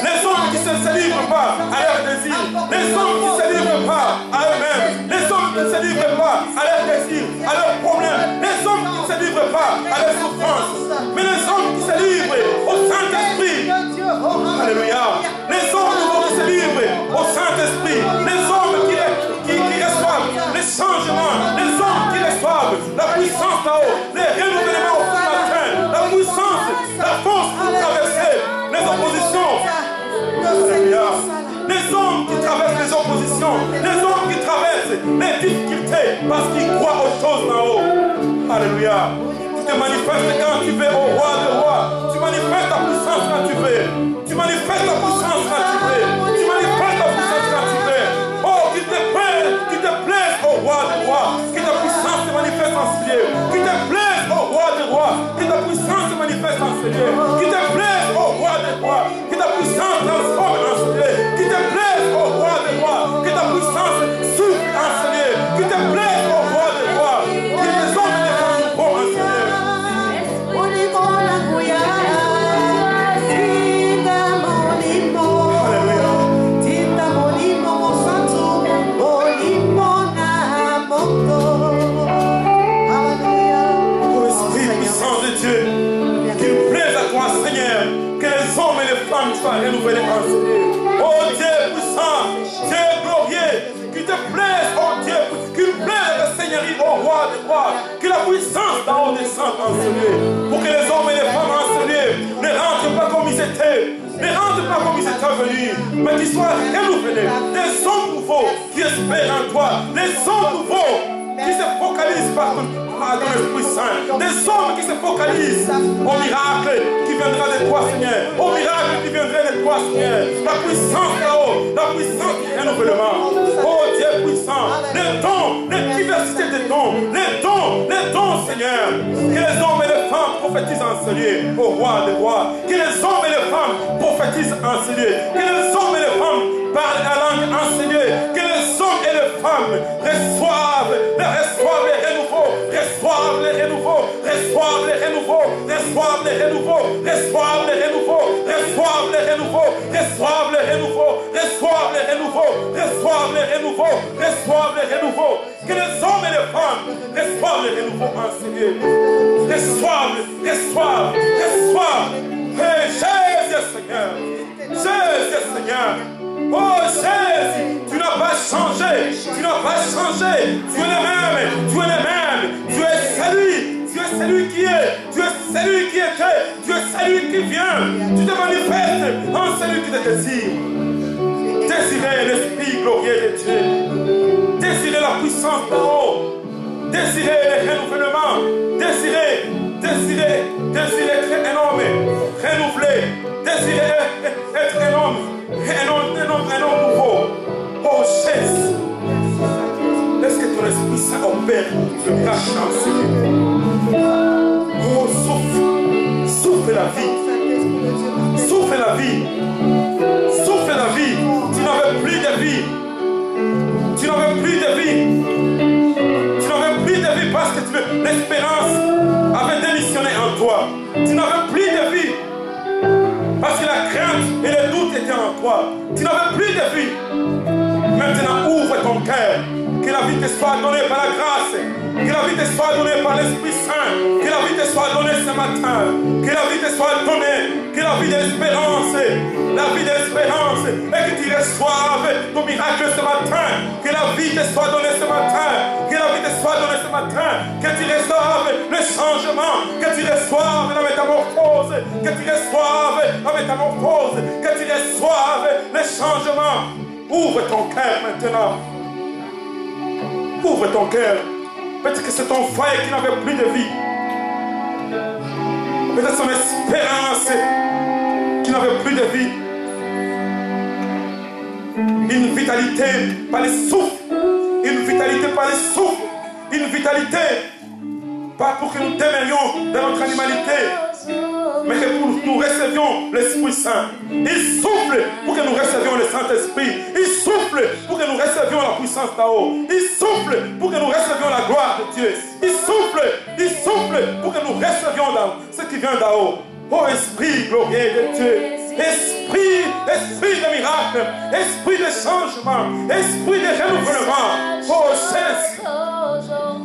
Les hommes qui ne se livrent pas à leurs désirs. Les hommes qui ne se livrent pas à eux-mêmes. Les hommes qui ne se livrent pas à leurs désirs, à leurs problèmes. Les hommes qui ne se livrent pas à leurs souffrances. Mais les hommes qui se livrent au Saint-Esprit. Alléluia. Les hommes qui se livrent au Saint-Esprit. Les hommes qui reçoivent les changements. Les hommes qui reçoivent la puissance là-haut. Les renouvellements au matin. La puissance, la force pour traverser les oppositions. Alléluia. Les hommes qui traversent les oppositions. Les hommes qui traversent les difficultés parce qu'ils croient aux choses d'en haut. Alléluia. Tu te manifestes quand tu veux au roi des rois. Tu manifestes ta puissance quand tu veux. Tu manifestes ta puissance quand tu veux. Tu manifestes ta puissance quand tu veux. Oh, qu'il te plaise au roi des rois. Que ta puissance se manifeste en ce lieu. Qu'il te plaise au roi des rois. Que ta puissance se manifeste en ce lieu. Qu'il te plaise au roi des rois. Que ta puissance transforme en ce lieu. Qu'il te plaise au roi des rois. Que ta puissance souffle en ce lieu. Qu'il te plaise au roi des rois. Que les hommes et les femmes vont en ce lieu. Soit renouvelé en ce lieu. Oh Dieu puissant, Dieu glorieux, qu'il te plaise, oh Dieu, qu'il plaise la Seigneurie au roi des rois, que la puissance d'en haut descende en ce lieu, pour que les hommes et les femmes en ce lieu ne rentrent pas comme ils étaient, ne rentrent pas comme ils étaient venus, mais qu'ils soient renouvelés, des hommes nouveaux qui espèrent en toi, des hommes nouveaux qui se focalisent par ton Esprit Saint, des hommes qui se focalisent au miracle qui viendra de toi, Seigneur, au miracle qui viendra de toi, Seigneur, la puissance là-haut, la puissance du renouvellement. Oh Dieu puissant, les dons, les diversités des dons, les dons, Seigneur, que les hommes et les femmes prophétisent en ce lieu, au roi des rois, que les hommes et les femmes prophétisent en ce lieu, que les hommes et les femmes parlent la langue en ce lieu, que les hommes et les femmes reçoivent les renouveaux, reçoivent les renouveaux, reçoivent les renouveaux, reçoivent les renouveaux, reçoivent les renouveaux, reçoivent les renouveaux, reçoivent les renouveaux, reçoivent les renouveaux, reçoivent les renouveaux, reçoivent les renouveaux, que les hommes et les femmes reçoivent les renouveaux en ce lieu, reçoivent. Hey, Jésus Seigneur, Jésus Seigneur. Oh Jésus, tu n'as pas changé, tu n'as pas changé, tu es le même, tu es le même, tu es celui qui est, tu es celui qui était, tu es celui qui vient, tu te manifestes en celui qui te désire. Désirez l'Esprit glorieux de Dieu, désirez la puissance d'en haut, désirez le renouvellement, désirez être un homme renouvelé, désirez être un homme nouveau. Oh Jésus, laisse que ton Esprit Saint opère le miracle en ce lieu. Oh, souffle la vie, souffle la vie, souffle la vie. Tu n'avais plus de vie, tu n'avais plus de vie, tu n'avais plus de vie parce que l'espérance avait démissionné en toi. Tu n'avais plus de vie parce que la crainte et le doute étaient en toi. Tu n'avais plus de vie. Maintenant, ouvre ton cœur. Que la vie te soit donnée par la grâce. Que la vie te soit donnée par l'Esprit Saint. Que la vie te soit donnée ce matin. Que la vie te soit donnée. Que la vie de l'espérance. La vie de l'espérance. Et que tu reçoives ton miracle ce matin. Que la vie te soit donnée ce matin. Que la vie te soit donnée ce matin. Que tu reçoives le changement. Que tu reçoives la métamorphose. Que tu reçoives la métamorphose. Que tu reçoives le changement. Ouvre ton cœur maintenant. Ouvre ton cœur. Peut-être que c'est ton foyer qui n'avait plus de vie. Peut-être son espérance qui n'avait plus de vie. Une vitalité par les souffles. Une vitalité par les souffles. Une vitalité pas pour que nous demeurions dans notre animalité. mais que nous recevions l'Esprit Saint. Il souffle pour que nous recevions le Saint-Esprit. Il souffle pour que nous recevions la puissance d'en haut. Il souffle pour que nous recevions la gloire de Dieu. Il souffle pour que nous recevions ce qui vient d'en haut. Oh Esprit glorieux de Dieu, Esprit de miracle, Esprit de changement, Esprit de renouvellement. Oh Jésus,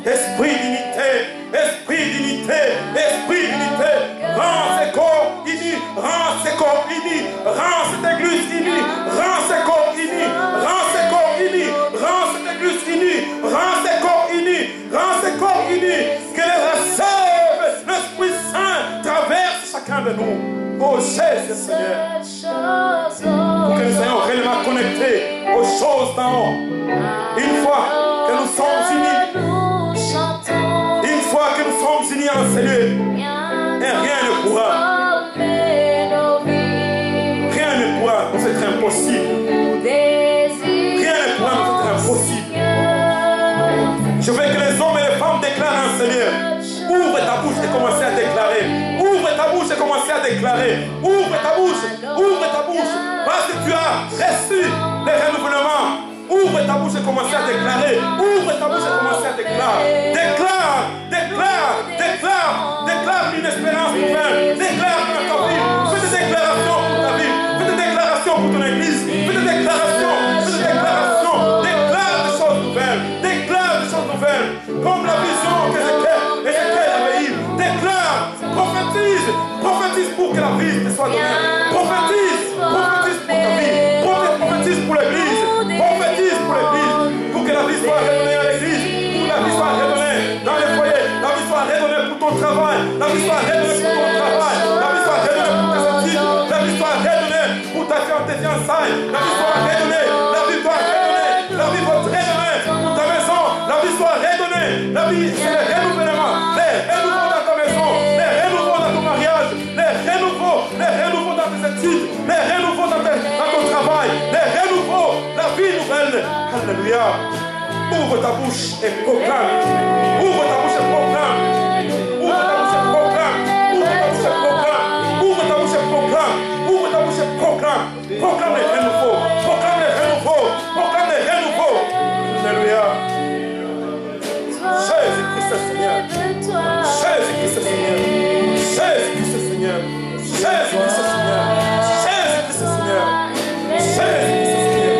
Esprit d'unité, Esprit d'unité, Esprit d'unité. Rends ces corps unis, rends ces corps unis, rends cette église unie, rends ces corps unis, rends ces corps unis, rends cette église unie, rends ces corps unis, rends ces corps unis. Que les recève l'Esprit Saint traverse chacun de nous. Oh Jésus Seigneur, pour que nous soyons réellement connectés aux choses d'en haut. Une fois que nous sommes unis, une fois que nous sommes unis en ce lieu, et rien ne pourra nous être impossible. Rien ne pourra nous être impossible. Je veux que les hommes et les femmes déclarent en ce lieu. Ouvre ta bouche et commence à déclarer. Ouvre ta bouche et commence à déclarer. Ouvre ta bouche. Parce que tu as reçu les renouvellements. Ouvre ta bouche et commence à déclarer. Ouvre ta bouche et commence à déclarer. Déclare une espérance nouvelle. Déclare dans ta vie. Fais des déclarations pour ta vie. Fais des déclarations pour ton église. Fais des déclarations. Déclare des choses nouvelles. Comme la vision que Ézéchiel avait eue. Déclare, prophétise pour que la vie te soit donnée. Prophétise pour ta vie. Prophétise pour l'église. Prophétise pour que la vie soit redonnée à l'église. Pour que la vie soit redonnée dans les foyers. La vie soit redonnée pour ton travail. La vie soit redonnée pour ton travail. La vie soit redonnée pour tes études. La vie soit redonnée pour tes fiançailles. La vie soit redonnée. La vie soit redonnée. La vie soit redonnée pour ta maison. La vie soit redonnée. La vie, c'est le renouvellement. Les renouveaux dans ta maison. Les renouveaux dans ton mariage. Les renouveaux dans tes études. Les renouveaux dans ton travail. Les renouveaux. La vie nouvelle. Alléluia. Ouvre ta bouche et proclame. Ouvre ta bouche et proclame. Ouvre ta bouche et proclame. Ouvre ta bouche et proclame. Ouvre ta bouche et proclame. Proclame les renouveaux. Proclame les renouveaux. Proclame les renouveaux. Alléluia. Jésus-Christ est Seigneur. Jésus-Christ est Seigneur. Jésus-Christ est Seigneur. Jésus-Christ est Seigneur. Jésus-Christ est Seigneur. Jésus-Christ est Seigneur.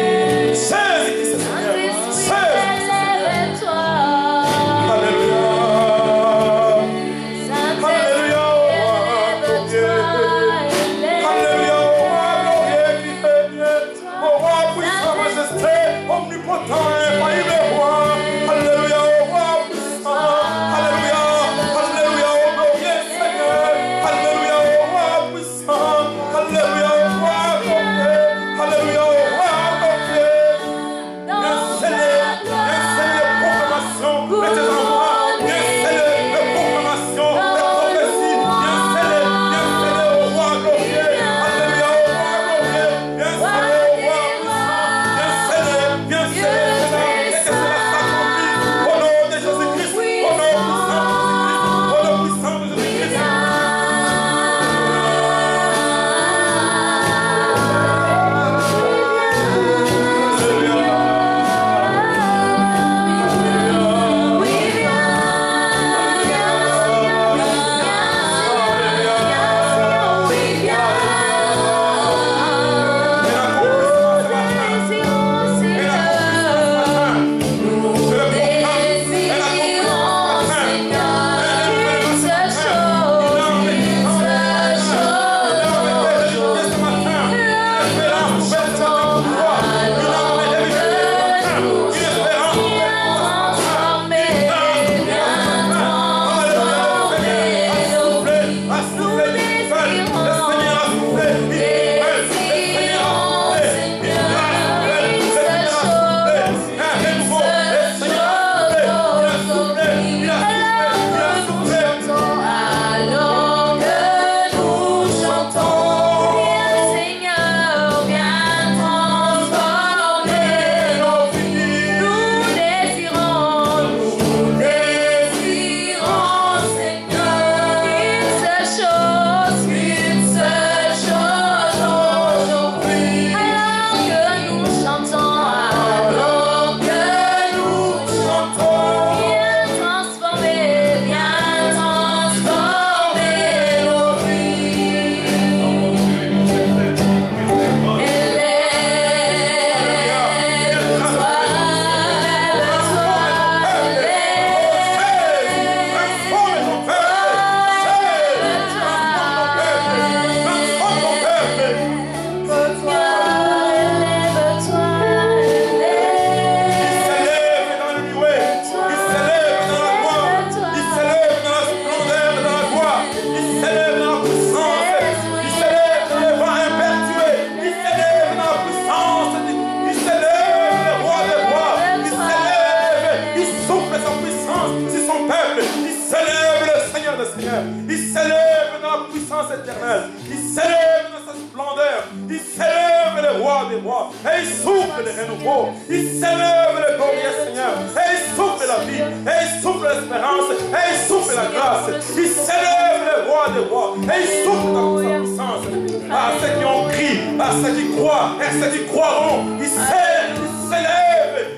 s'élève le Seigneur des Seigneurs. Il s'élève dans la puissance éternelle. Il s'élève dans sa splendeur. Il s'élève le roi des rois. Et il souffle le renouveau. Il s'élève le glorieux Seigneur. Et il souffle la vie. Et il souffle l'espérance. Et il souffle la grâce. Il s'élève le roi des rois. Et il souffle dans sa puissance. À ceux qui ont crié, à ceux qui croient, et à ceux qui croiront. Il s'élève.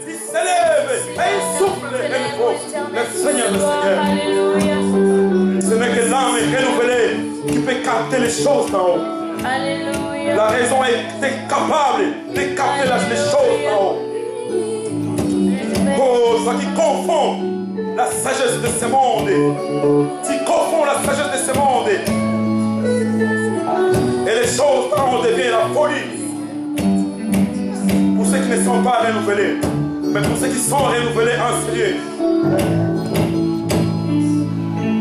Il s'élève. Et il souffle le renouveau. Le Seigneur, le Seigneur. Ce n'est que l'âme renouvelée qui peut capter les choses d'en haut. Alléluia. La raison est capable de capter les choses d'en haut. Oh, ça qui confond la sagesse de ce monde, qui confond la sagesse de ce monde, et les choses d'en haut deviennent la folie. Pour ceux qui ne sont pas renouvelés, mais pour ceux qui sont renouvelés en Seigneur.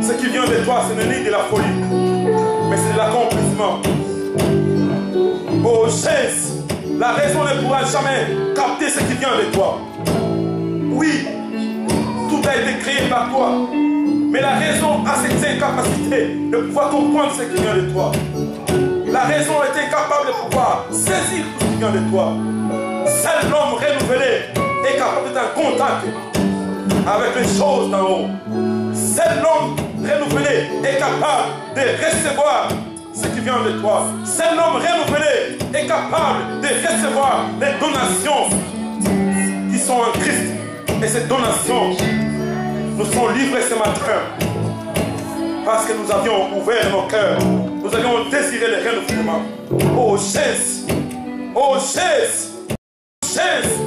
Ce qui vient de toi, ce n'est ni de la folie, mais c'est de l'accomplissement. Oh, chaise, la raison ne pourra jamais capter ce qui vient de toi. Oui, tout a été créé par toi, mais la raison a cette incapacité de pouvoir comprendre ce qui vient de toi. La raison est incapable de pouvoir saisir tout ce qui vient de toi. Seul l'homme renouvelé est capable d'être en contact avec les choses d'en haut. Seul l'homme renouvelé est capable de recevoir ce qui vient de toi. Seul l'homme renouvelé est capable de recevoir les donations qui sont en Christ. Et ces donations nous sont livrées ce matin parce que nous avions ouvert nos cœurs. Nous avions désiré le renouvellement. Oh, chaise! Oh, chaise! Chaise!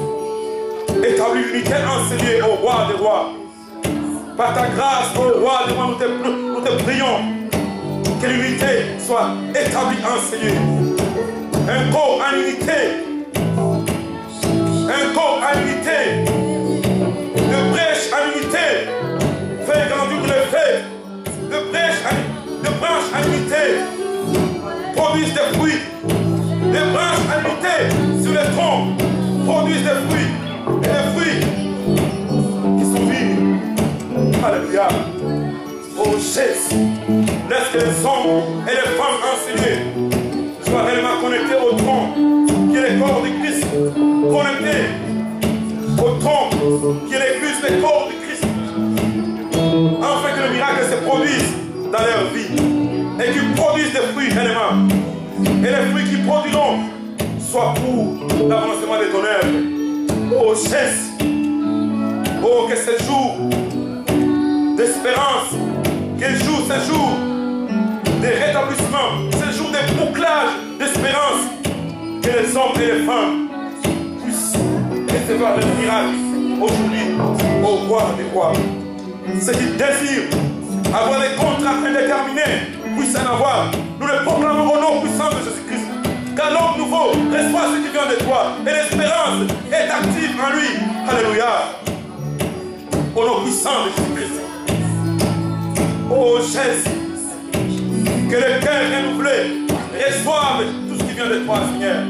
Établis l'unité enseignée au roi des rois. Par ta grâce, ô roi des rois, nous te prions que l'unité soit établie en Seigneur. Un corps en unité. Un corps en unité. De brèche en unité. Fait grandir le fait. De branches en unité. Produisent des fruits. Des branches en unité sur les troncs. Produisent des fruits. Et des fruits qui sont vivants. Alléluia. Oh, chaise. Laisse que les hommes et les femmes enseignés soient réellement connectés au tronc qui est le corps de Christ. Connectés au tronc qui est l'église, le corps de Christ. Afin que le miracle se produise dans leur vie. Et qu'ils produisent des fruits réellement. Et les fruits qu'ils produiront soient pour l'avancement de ton œuvre. Oh, chaise. Oh, que ce jour d'espérance, quel jour, ce jour de rétablissement, ce jour de bouclage d'espérance, que les hommes et les femmes puissent recevoir le miracle aujourd'hui au roi des rois. Ceux qui désirent avoir des contrats indéterminés puissent en avoir. Nous le proclamons au nom puissant de Jésus-Christ. Car l'homme nouveau reçoit ce qui vient de toi et l'espérance est active en lui. Alléluia. Au nom puissant de Jésus-Christ. Oh, Jésus, que le cœur renouvelé reçoive tout ce qui vient de toi, Seigneur.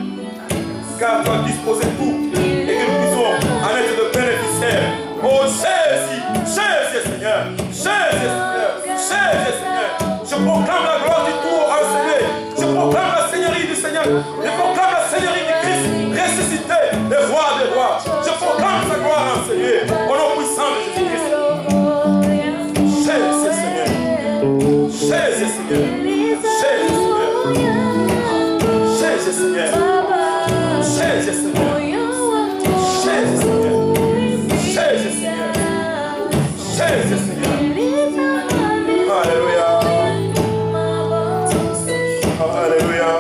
Car tu as disposé tout et que nous puissions en être de bénéficiaires. Oh, Jésus, Jésus, Seigneur, Jésus, Seigneur, Jésus, Seigneur. Je proclame la gloire du tout enseigné. Je proclame la seigneurie du Seigneur. Je proclame la seigneurie du Christ ressuscité, le roi des rois. Je proclame sa gloire enseignée au nom puissant de Jésus-Christ. Jésus, Seigneur. Jésus, Seigneur. Jésus, Seigneur. Jésus, Seigneur. Jésus, Seigneur. Jésus, Seigneur. Jésus, Seigneur. Alléluia. Alléluia.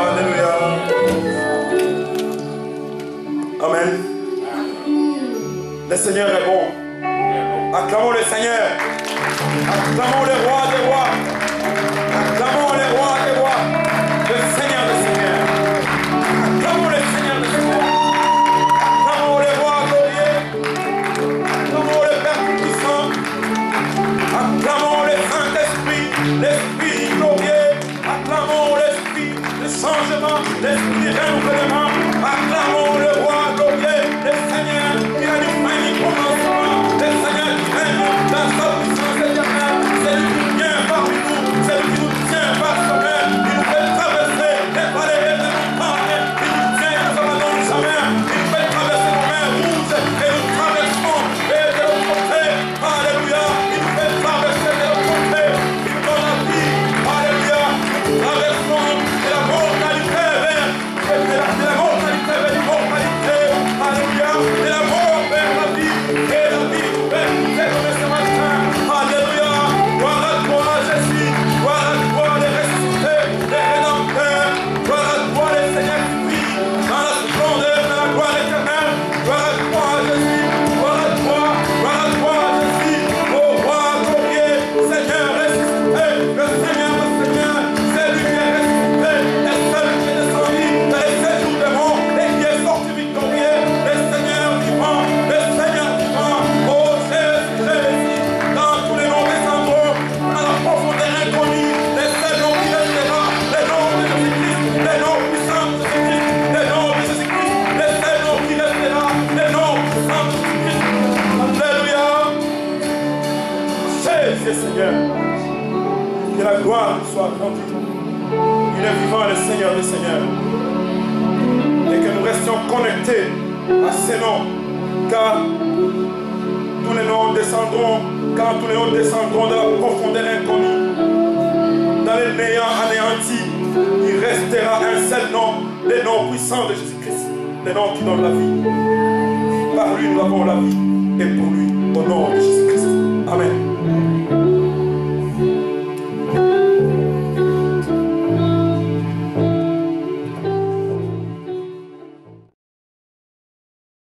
Alléluia. Amen. Le Seigneur est bon. Acclamons le Seigneur. Acclamons le roi des rois. Acclamons le roi des rois. Le Seigneur des seigneurs. Acclamons le Seigneur des seigneurs. Acclamons le roi glorieux. Acclamons le Père puissant. Acclamons le Saint-Esprit. L'Esprit glorieux. Acclamons l'Esprit de changement. L'Esprit de renouvellement. Acclamons le roi glorieux. Le Seigneur qui a du fin commencement. soit rendu. Il est vivant, le Seigneur des Seigneurs. Et que nous restions connectés à ces noms, car tous les noms descendront, de la profondeur inconnue, dans les néants anéantis. Il restera un seul nom, le nom puissant de Jésus-Christ, le nom qui donne la vie. Par lui nous avons la vie, et pour lui, au nom de Jésus-Christ. Amen.